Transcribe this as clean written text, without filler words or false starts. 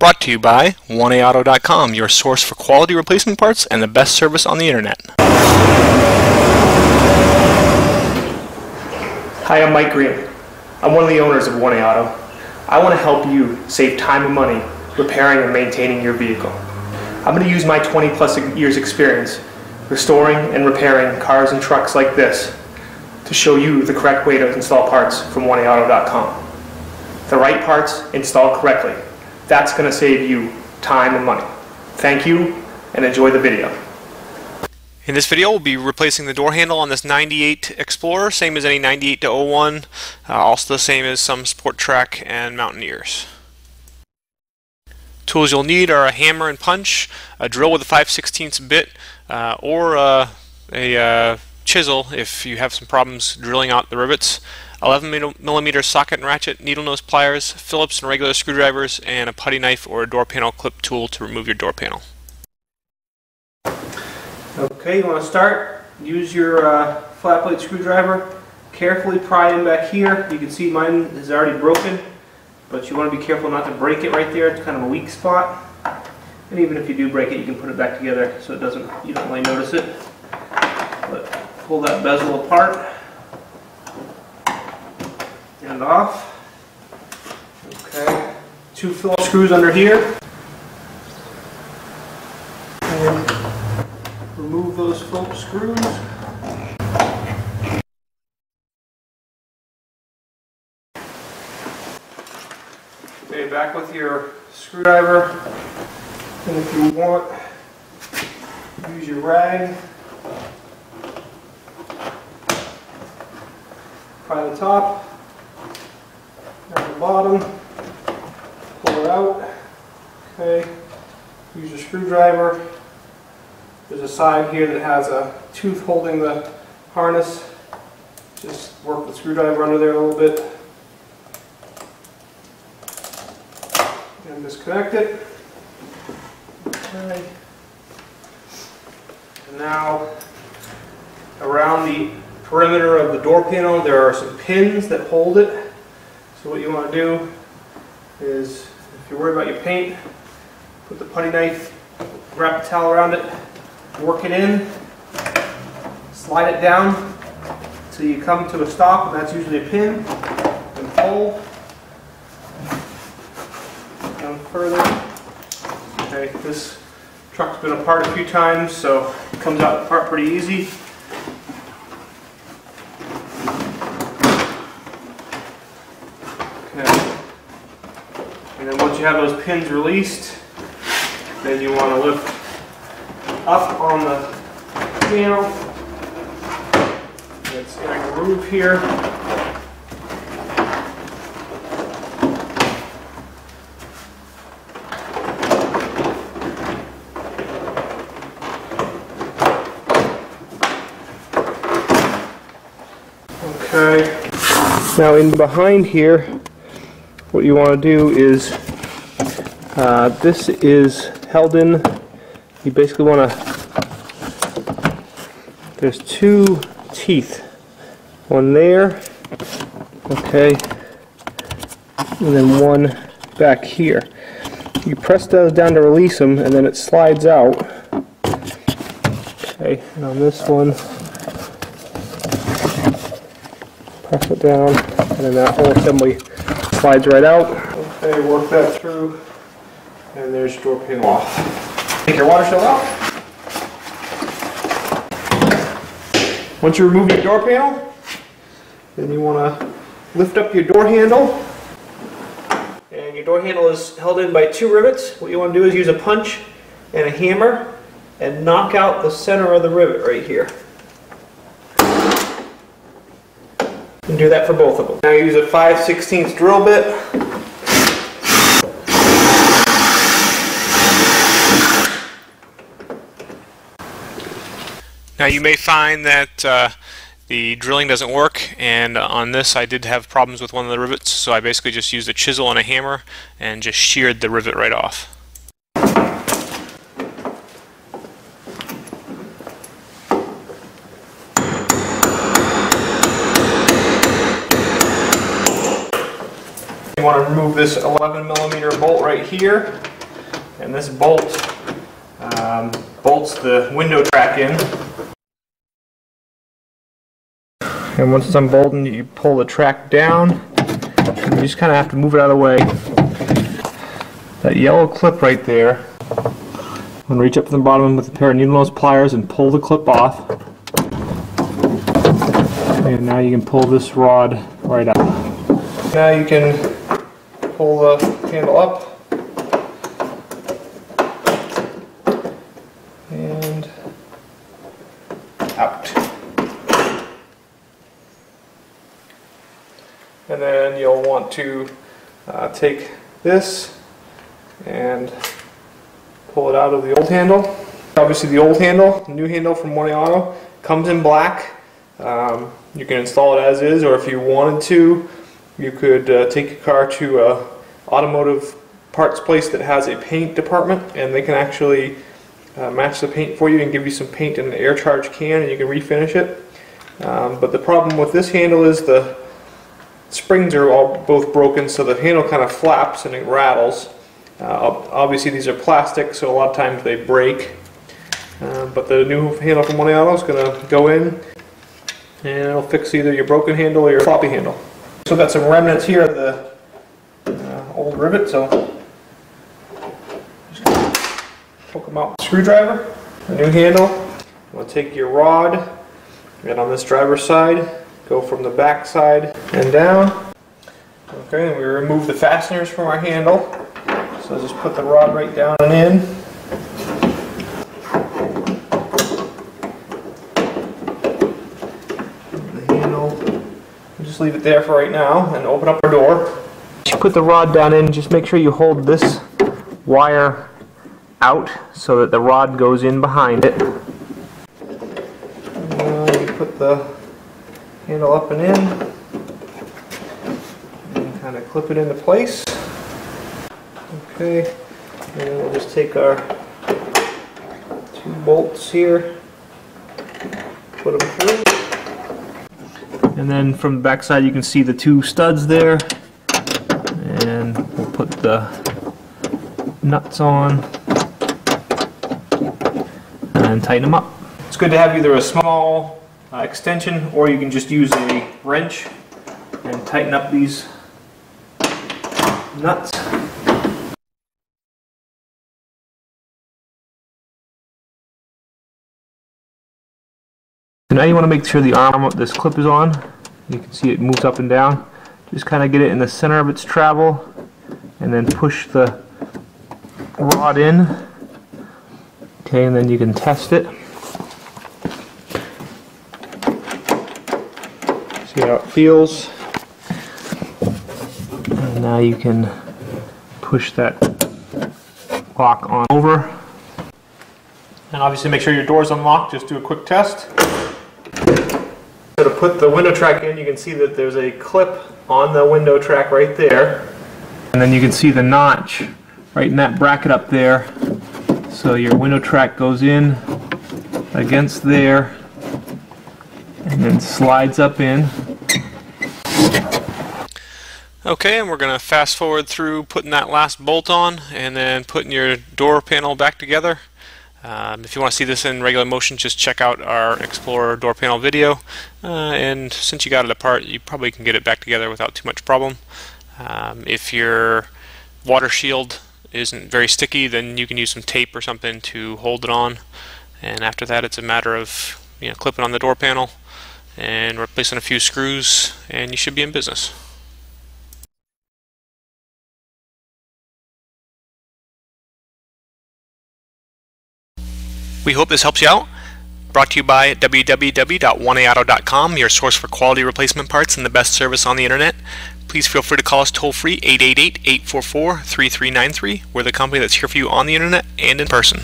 brought to you by 1AAuto.com, your source for quality replacement parts and the best service on the internet. Hi, I'm Mike Green. I'm one of the owners of 1A Auto. I want to help you save time and money repairing and maintaining your vehicle. I'm going to use my 20+ years experience restoring and repairing cars and trucks like this to show you the correct way to install parts from 1AAuto.com. The right parts installed correctly. That's going to save you time and money. Thank you and enjoy the video. In this video, we'll be replacing the door handle on this 98 Explorer, same as any 98 to 01, also the same as some Sport Track and Mountaineers. Tools you'll need are a hammer and punch, a drill with a 5/16 bit, or a chisel if you have some problems drilling out the rivets, 11mm socket and ratchet, needle nose pliers, Phillips and regular screwdrivers, and a putty knife or a door panel clip tool to remove your door panel. Okay, you want to start, use your flat plate screwdriver, carefully pry in back here. You can see mine is already broken, but you want to be careful not to break it right there. It's kind of a weak spot. And even if you do break it, you can put it back together so you don't really notice it. But pull that bezel apart and off. Okay, 2 Phillips screws under here. And remove those Phillips screws. Okay, back with your screwdriver, and if you want, use your rag. Pry the top, and the bottom, pull it out. Okay, use your screwdriver. There's a side here that has a tooth holding the harness. Just work the screwdriver under there a little bit. And disconnect it. Okay. And now, around the perimeter of the door panel, there are some pins that hold it. So what you want to do is, if you're worried about your paint, put the putty knife, wrap the towel around it, work it in, slide it down until you come to a stop, and that's usually a pin, and pull down further. Okay, this truck's been apart a few times, so it comes out apart pretty easy. Okay, and then once you have those pins released, then you want to lift up on the panel. It's in a groove here. Okay. Now in behind here, what you want to do is, this is held in. You basically want to, there's 2 teeth, one there, okay, and then one back here. You press those down to release them, and then it slides out. Okay, and on this one, press it down, and then that whole assembly slides right out. Okay, work that through, and there's your door panel off. Take your water seal out. Once you remove your door panel, then you want to lift up your door handle. And your door handle is held in by 2 rivets. What you want to do is use a punch and a hammer and knock out the center of the rivet right here. And do that for both of them. Now use a 5/16 drill bit. Now you may find that the drilling doesn't work, and on this I did have problems with one of the rivets, so I basically just used a chisel and a hammer and just sheared the rivet right off. You want to remove this 11mm bolt right here. And this bolt bolts the window track in. And once it's unbolted, you pull the track down. And you just kind of have to move it out of the way. That yellow clip right there. I'm going to reach up from the bottom with a pair of needle nose pliers and pull the clip off. And now you can pull this rod right out. Now you can pull the handle up. And out. And then you'll want to take this and pull it out of the old handle. Obviously the old handle, the new handle from One Auto, comes in black. You can install it as is, or if you wanted to, you could take your car to an automotive parts place that has a paint department, and they can actually match the paint for you and give you some paint in an air charge can, and you can refinish it. But the problem with this handle is the springs are both broken, so the handle kind of flaps and it rattles. Obviously these are plastic, so a lot of times they break. But the new handle from One Auto is going to go in and it'll fix either your broken handle or your floppy handle. So I've got some remnants here of the old rivet, so just gonna poke them out with a screwdriver. The new handle, I'm going to take your rod and on this driver's side, go from the back side and down. Okay, and we remove the fasteners from our handle. So just put the rod right down and in. The handle, just leave it there for right now and open up our door. You put the rod down in, just make sure you hold this wire out so that the rod goes in behind it. And you put the handle up and in and kind of clip it into place. Okay, and then we'll just take our two bolts here, put them through, and then from the back side you can see the two studs there, and we'll put the nuts on and tighten them up. It's good to have either a small extension, or you can just use a wrench and tighten up these nuts. So now you want to make sure the arm of this clip is on. You can see it moves up and down. Just kind of get it in the center of its travel and then push the rod in. Okay, and then you can test it. See how it feels. And now you can push that lock on over. And obviously make sure your door's unlocked. Just do a quick test. So to put the window track in, you can see that there's a clip on the window track right there. And then you can see the notch right in that bracket up there. So your window track goes in against there and then slides up in. Okay, and we're going to fast forward through putting that last bolt on and then putting your door panel back together. If you want to see this in regular motion, just check out our Explorer door panel video, and since you got it apart, you probably can get it back together without too much problem. If your water shield isn't very sticky, then you can use some tape or something to hold it on, and after that it's a matter of clipping on the door panel and replacing a few screws, and you should be in business. We hope this helps you out. Brought to you by www.oneauto.com, your source for quality replacement parts and the best service on the internet. Please feel free to call us toll free 888-844-3393. We're the company that's here for you on the internet and in person.